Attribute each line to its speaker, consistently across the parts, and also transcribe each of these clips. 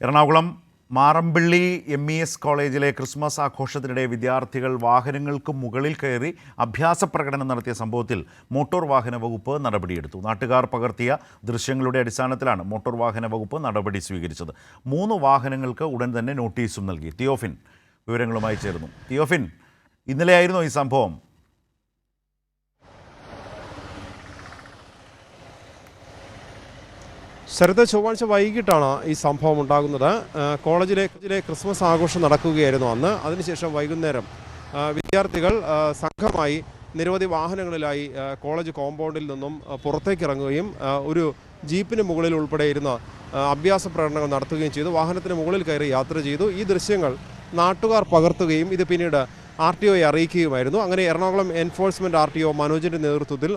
Speaker 1: Ernakulam Marampilly MES കോളേജിലെ Christmas ആഘോഷത്തിനിടെ വിദ്യാർത്ഥികൾ വാഹനങ്ങൾക്ക് മുകളിൽ കയറി അഭ്യാസ പ്രകടനം നടത്തിയ സംഭവത്തിൽ മോട്ടോർ വാഹന വകുപ്പ് നടപടിയെടുത്തു. നാട്ടുകാർ പകർത്തിയ ദൃശ്യങ്ങളുടെ അടിസ്ഥാനത്തിലാണ് മോട്ടോർ വാഹന വകുപ്പ് നടപടി സ്വീകരിച്ചത്. 3 വാഹനങ്ങൾക്ക് ഉടൻ തന്നെ നോട്ടീസും നൽകി. തിയോഫിൻ വിവരങ്ങളുമായി ചേർന്നു. തിയോഫിൻ, ഇന്നലെയായിരുന്നു ഈ സംഭവം.
Speaker 2: ശരത്, ചൊവ്വാഴ്ച വൈകിട്ടാണ് ഈ സംഭവം ഉണ്ടാകുന്നത്. കോളേജിലെ ക്രിസ്മസ് ആഘോഷം നടക്കുകയായിരുന്നു അന്ന്. അതിനുശേഷം വൈകുന്നേരം വിദ്യാർത്ഥികൾ സംഘമായി നിരവധി വാഹനങ്ങളിലായി കോളേജ് കോമ്പൗണ്ടിൽ നിന്നും പുറത്തേക്ക് ഇറങ്ങുകയും ഒരു ജീപ്പിന് മുകളിൽ ഉൾപ്പെടെ ഇരുന്ന അഭ്യാസ പ്രകടനങ്ങൾ നടത്തുകയും ചെയ്തു. വാഹനത്തിന് മുകളിൽ കയറി യാത്ര ചെയ്തു. ഈ ദൃശ്യങ്ങൾ നാട്ടുകാർ പകർത്തുകയും ഇത് പിന്നീട് RTOയെ അറിയിക്കുകയുമായിരുന്നു. അങ്ങനെ എറണാകുളം എൻഫോഴ്സ്മെൻറ്റ് RTO മനോജിൻ്റെ നേതൃത്വത്തിൽ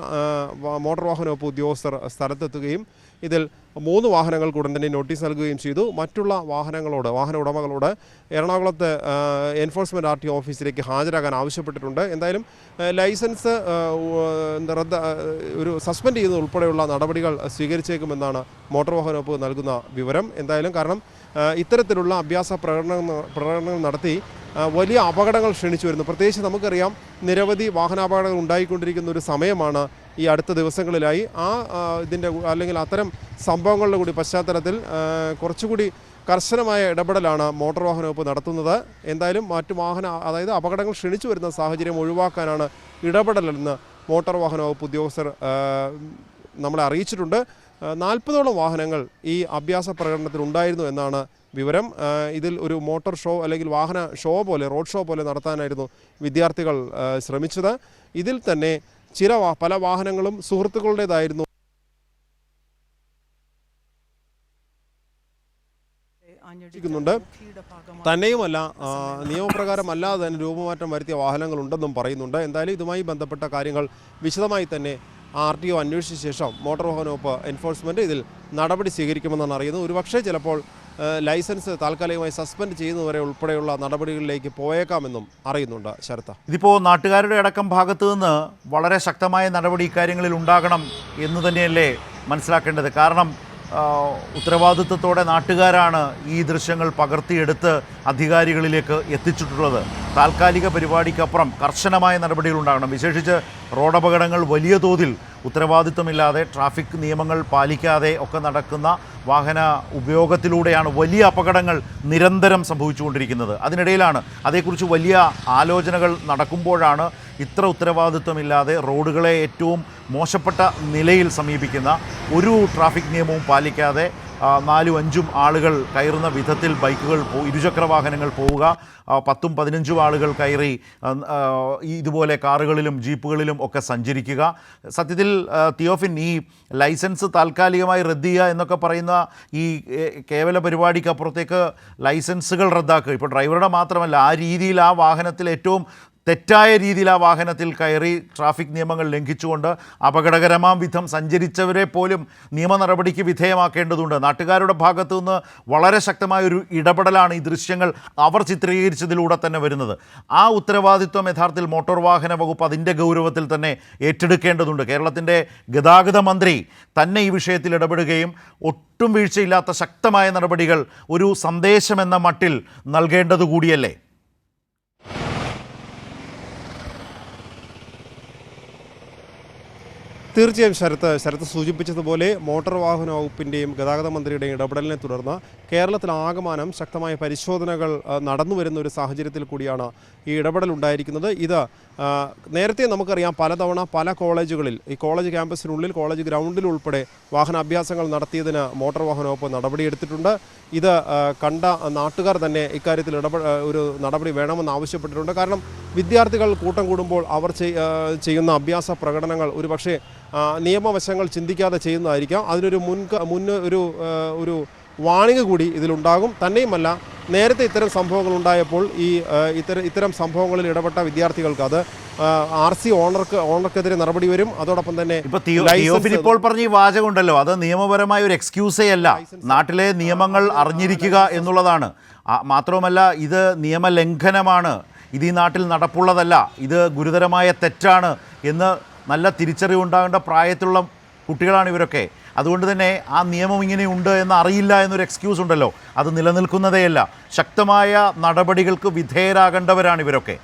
Speaker 2: മോട്ടോർ വാഹന വകുപ്പ് ഉദ്യോഗസ്ഥർ സ്ഥലത്തെത്തുകയും ഇതിൽ 3 വാഹനങ്ങൾക്ക് ഉടൻ തന്നെ നോട്ടീസ് നൽകുകയും ചെയ്തു. മറ്റുള്ള വാഹന ഉടമകളോട് എറണാകുളത്ത് എൻഫോഴ്സ്മെൻറ്റ് RTO ഓഫീസിലേക്ക് ഹാജരാകാൻ ആവശ്യപ്പെട്ടിട്ടുണ്ട്. എന്തായാലും ലൈസൻസ് ഒരു സസ്പെൻഡ് ചെയ്യുന്നത് ഉൾപ്പെടെയുള്ള നടപടികൾ സ്വീകരിച്ചേക്കുമെന്നാണ് മോട്ടോർ വാഹന വകുപ്പ് നൽകുന്ന വിവരം. എന്തായാലും കാരണം ഇത്തരത്തിലുള്ള അഭ്യാസ പ്രകടനങ്ങൾ നടത്തി വലിയ അപകടങ്ങൾ ക്ഷണിച്ചു വരുന്നു. പ്രത്യേകിച്ച് നമുക്കറിയാം, നിരവധി വാഹനാപകടങ്ങൾ ഉണ്ടായിക്കൊണ്ടിരിക്കുന്ന ഒരു സമയമാണ് ഈ അടുത്ത ദിവസങ്ങളിലായി. ഇതിൻ്റെ അല്ലെങ്കിൽ അത്തരം സംഭവങ്ങളുടെ കൂടി പശ്ചാത്തലത്തിൽ കുറച്ചുകൂടി കർശനമായ ഇടപെടലാണ് മോട്ടോർ വാഹന വകുപ്പ് നടത്തുന്നത്. എന്തായാലും അതായത് അപകടങ്ങൾ ക്ഷണിച്ചു വരുന്ന സാഹചര്യം ഒഴിവാക്കാനാണ് ഇടപെടലെന്ന് മോട്ടോർ വാഹന വകുപ്പ് ഉദ്യോഗസ്ഥർ നമ്മളെ അറിയിച്ചിട്ടുണ്ട്. 40ഓളം വാഹനങ്ങൾ ഈ അഭ്യാസ പ്രകടനത്തിൽ ഉണ്ടായിരുന്നു എന്നാണ് വിവരം. ഇതിൽ ഒരു മോട്ടോർ ഷോ അല്ലെങ്കിൽ വാഹന ഷോ പോലെ, റോഡ് ഷോ പോലെ നടത്താനായിരുന്നു വിദ്യാർത്ഥികൾ ശ്രമിച്ചത്. ഇതിൽ തന്നെ പല വാഹനങ്ങളും സുഹൃത്തുക്കളുടേതായിരുന്നു. തന്നെയുമല്ല, നിയമപ്രകാരം അല്ലാതെ തന്നെ രൂപമാറ്റം വരുത്തിയ വാഹനങ്ങളുണ്ടെന്നും പറയുന്നുണ്ട്. എന്തായാലും ഇതുമായി ബന്ധപ്പെട്ട കാര്യങ്ങൾ വിശദമായി തന്നെ RTO അന്വേഷിച്ച ശേഷം മോട്ടോർ വാഹന വകുപ്പ് എൻഫോഴ്സ്മെൻറ്റ് ഇതിൽ നടപടി സ്വീകരിക്കുമെന്നാണ് അറിയുന്നത്. ഒരുപക്ഷെ ചിലപ്പോൾ ലൈസൻസ് താൽക്കാലികമായി സസ്പെൻഡ് ചെയ്യുന്നതുവരെ ഉൾപ്പെടെയുള്ള നടപടികളിലേക്ക് പോയേക്കാമെന്നും അറിയുന്നുണ്ട്. ശരത്ത,
Speaker 1: ഇതിപ്പോൾ നാട്ടുകാരുടെ അടക്കം ഭാഗത്തു നിന്ന് വളരെ ശക്തമായ നടപടി ഇക്കാര്യങ്ങളിൽ ഉണ്ടാകണം എന്ന് തന്നെയല്ലേ മനസ്സിലാക്കേണ്ടത്? കാരണം ഉത്തരവാദിത്വത്തോടെ നാട്ടുകാരാണ് ഈ ദൃശ്യങ്ങൾ പകർത്തിയെടുത്ത് അധികാരികളിലേക്ക് എത്തിച്ചിട്ടുള്ളത്. താൽക്കാലിക പരിപാടിക്കപ്പുറം കർശനമായ നടപടികൾ ഉണ്ടാകണം. വിശേഷിച്ച് റോഡപകടങ്ങൾ വലിയ തോതിൽ ഉത്തരവാദിത്വമില്ലാതെ ട്രാഫിക് നിയമങ്ങൾ പാലിക്കാതെ ഒക്കെ നടക്കുന്ന വാഹന ഉപയോഗത്തിലൂടെയാണ് വലിയ അപകടങ്ങൾ നിരന്തരം സംഭവിച്ചുകൊണ്ടിരിക്കുന്നത്. അതിനിടയിലാണ് അതേക്കുറിച്ച് വലിയ ആലോചനകൾ നടക്കുമ്പോഴാണ് ഇത്ര ഉത്തരവാദിത്വമില്ലാതെ റോഡുകളെ ഏറ്റവും മോശപ്പെട്ട നിലയിൽ സമീപിക്കുന്ന, ഒരു ട്രാഫിക് നിയമവും പാലിക്കാതെ 4-5 ആളുകൾ കയറുന്ന വിധത്തിൽ ബൈക്കുകൾ ഇരുചക്ര വാഹനങ്ങൾ പോവുക, 10-15 ആളുകൾ കയറി ഇതുപോലെ കാറുകളിലും ജീപ്പുകളിലും ഒക്കെ സഞ്ചരിക്കുക. സത്യത്തിൽ തിയോഫിൻ, ഈ ലൈസൻസ് താൽക്കാലികമായി റദ്ദ് ചെയ്യുക എന്നൊക്കെ പറയുന്ന ഈ കേവല പരിപാടിക്കപ്പുറത്തേക്ക് ലൈസൻസുകൾ റദ്ദാക്കുക, ഇപ്പോൾ ഡ്രൈവറുടെ മാത്രമല്ല, ആ രീതിയിൽ ആ വാഹനത്തിൽ ഏറ്റവും തെറ്റായ രീതിയിൽ ആ വാഹനത്തിൽ കയറി ട്രാഫിക് നിയമങ്ങൾ ലംഘിച്ചുകൊണ്ട് അപകടകരമാം വിധം സഞ്ചരിച്ചവരെ പോലും നിയമ നടപടിക്ക് വിധേയമാക്കേണ്ടതുണ്ട്. നാട്ടുകാരുടെ ഭാഗത്തു നിന്ന് വളരെ ശക്തമായൊരു ഇടപെടലാണ് ഈ ദൃശ്യങ്ങൾ അവർ ചിത്രീകരിച്ചതിലൂടെ തന്നെ വരുന്നത്. ആ ഉത്തരവാദിത്വം യഥാർത്ഥത്തിൽ മോട്ടോർ വാഹന വകുപ്പ് അതിൻ്റെ ഗൗരവത്തിൽ തന്നെ ഏറ്റെടുക്കേണ്ടതുണ്ട്. കേരളത്തിൻ്റെ ഗതാഗത മന്ത്രി തന്നെ ഈ വിഷയത്തിൽ ഇടപെടുകയും ഒട്ടും വീഴ്ചയില്ലാത്ത ശക്തമായ നടപടികൾ ഒരു സന്ദേശമെന്ന മട്ടിൽ നൽകേണ്ടതുകൂടിയല്ലേ?
Speaker 2: തീർച്ചയായും ശരത്ത് സൂചിപ്പിച്ചതുപോലെ മോട്ടോർ വാഹന വകുപ്പിൻ്റെയും ഗതാഗത മന്ത്രിയുടെയും ഇടപെടലിനെ തുടർന്ന് കേരളത്തിലാകമാനം ശക്തമായ പരിശോധനകൾ നടന്നു വരുന്ന ഒരു സാഹചര്യത്തിൽ കൂടിയാണ് ഈ ഇടപെടൽ ഉണ്ടായിരിക്കുന്നത്. ഇത് നേരത്തെ നമുക്കറിയാം, പലതവണ പല കോളേജുകളിൽ, ഈ കോളേജ് ക്യാമ്പസിനുള്ളിൽ, കോളേജ് ഗ്രൗണ്ടിൽ ഉൾപ്പെടെ വാഹനാഭ്യാസങ്ങൾ നടത്തിയതിന് മോട്ടോർ വാഹന വകുപ്പ് നടപടിയെടുത്തിട്ടുണ്ട്. ഇത് കണ്ട നാട്ടുകാർ തന്നെ ഇക്കാര്യത്തിൽ ഒരു നടപടി വേണമെന്ന് ആവശ്യപ്പെട്ടിട്ടുണ്ട്. കാരണം വിദ്യാർത്ഥികൾ കൂട്ടം കൂടുമ്പോൾ അവർ ചെയ്യുന്ന അഭ്യാസ പ്രകടനങ്ങൾ ഒരുപക്ഷെ നിയമവശങ്ങൾ ചിന്തിക്കാതെ ചെയ്യുന്നതായിരിക്കാം. അതിനൊരു ഒരു വാണിംഗ് കൂടി ഇതിലുണ്ടാകും. തന്നെയുമല്ല, നേരത്തെ ഇത്തരം സംഭവങ്ങൾ ഉണ്ടായപ്പോൾ ഇത്തരം സംഭവങ്ങളിൽ ഇടപെട്ട വിദ്യാർത്ഥികൾക്ക് അത് RC ഓണർക്കെതിരെ നടപടി വരും. അതോടൊപ്പം തന്നെ
Speaker 1: ഇപ്പോൾ പറഞ്ഞ ഈ വാചകമുണ്ടല്ലോ, അത് നിയമപരമായ ഒരു എക്സ്ക്യൂസേ അല്ല. നാട്ടിലെ നിയമങ്ങൾ അറിഞ്ഞിരിക്കുക എന്നുള്ളതാണ്. മാത്രവുമല്ല, ഇത് നിയമലംഘനമാണ്, ഇത് ഈ നാട്ടിൽ നടപ്പുള്ളതല്ല, ഇത് ഗുരുതരമായ തെറ്റാണ് എന്ന് നല്ല തിരിച്ചറിവുണ്ടാകേണ്ട പ്രായത്തിലുള്ള കുട്ടികളാണ് ഇവരൊക്കെ. അതുകൊണ്ട് തന്നെ ആ നിയമം ഇങ്ങനെയുണ്ട് എന്ന് അറിയില്ല എന്നൊരു എക്സ്ക്യൂസ് ഉണ്ടല്ലോ, അത് നിലനിൽക്കുന്നതേയല്ല. ശക്തമായ നടപടികൾക്ക് വിധേയരാകേണ്ടവരാണ് ഇവരൊക്കെ.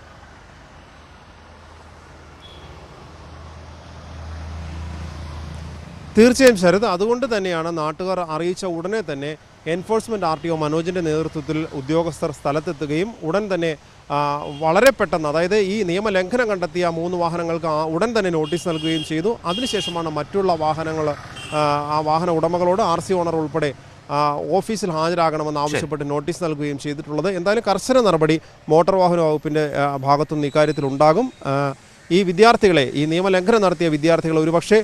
Speaker 2: തീർച്ചയായും ശരത്, അതുകൊണ്ട് തന്നെയാണ് നാട്ടുകാർ അറിയിച്ച ഉടനെ തന്നെ എൻഫോഴ്സ്മെൻറ്റ് RTO മനോജിൻ്റെ നേതൃത്വത്തിൽ ഉദ്യോഗസ്ഥർ സ്ഥലത്തെത്തുകയും ഉടൻ തന്നെ വളരെ പെട്ടെന്ന്, അതായത് ഈ നിയമലംഘനം കണ്ടെത്തിയ 3 വാഹനങ്ങൾക്ക് ഉടൻ തന്നെ നോട്ടീസ് നൽകുകയും ചെയ്തു. അതിനുശേഷമാണ് മറ്റുള്ള വാഹനങ്ങൾ ആ വാഹന ഉടമകളോട് RC ഓണർ ഉൾപ്പെടെ ഓഫീസിൽ ഹാജരാകണമെന്ന് ആവശ്യപ്പെട്ട് നോട്ടീസ് നൽകുകയും ചെയ്തിട്ടുള്ളത്. എന്തായാലും കർശന നടപടി മോട്ടോർ വാഹന വകുപ്പിൻ്റെ ഭാഗത്തുനിന്ന് ഇക്കാര്യത്തിൽ ഉണ്ടാകും. ഈ വിദ്യാർത്ഥികളെ, ഈ നിയമലംഘനം നടത്തിയ വിദ്യാർത്ഥികളെ ഒരുപക്ഷെ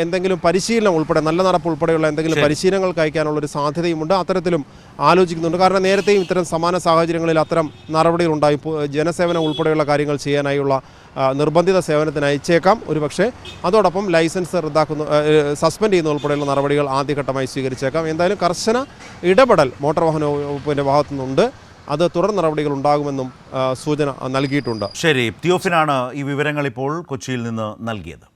Speaker 2: എന്തെങ്കിലും പരിശീലനം ഉൾപ്പെടെ, നല്ല നടപ്പ് ഉൾപ്പെടെയുള്ള എന്തെങ്കിലും പരിശീലനങ്ങൾക്ക് അയക്കാനുള്ളൊരു സാധ്യതയുമുണ്ട്. അത്തരത്തിലും ആലോചിക്കുന്നുണ്ട്. കാരണം നേരത്തെയും ഇത്തരം സമാന സാഹചര്യങ്ങളിൽ അത്തരം നടപടികളുണ്ടായി. ജനസേവനം ഉൾപ്പെടെയുള്ള കാര്യങ്ങൾ ചെയ്യാനായുള്ള നിർബന്ധിത സേവനത്തിന് അയച്ചേക്കാം ഒരുപക്ഷെ. അതോടൊപ്പം ലൈസൻസ് സസ്പെൻഡ് ചെയ്യുന്ന ഉൾപ്പെടെയുള്ള നടപടികൾ ആദ്യഘട്ടമായി സ്വീകരിച്ചേക്കാം. എന്തായാലും കർശന ഇടപെടൽ മോട്ടോർ വാഹന വകുപ്പിൻ്റെ ഭാഗത്തുനിന്നുണ്ട്. അത് തുടർ നടപടികൾ ഉണ്ടാകുമെന്നും സൂചന നൽകിയിട്ടുണ്ട്.
Speaker 1: ശരി, തിയോഫിനാണ് ഈ വിവരങ്ങൾ ഇപ്പോൾ കൊച്ചിയിൽ നിന്ന് നൽകിയത്.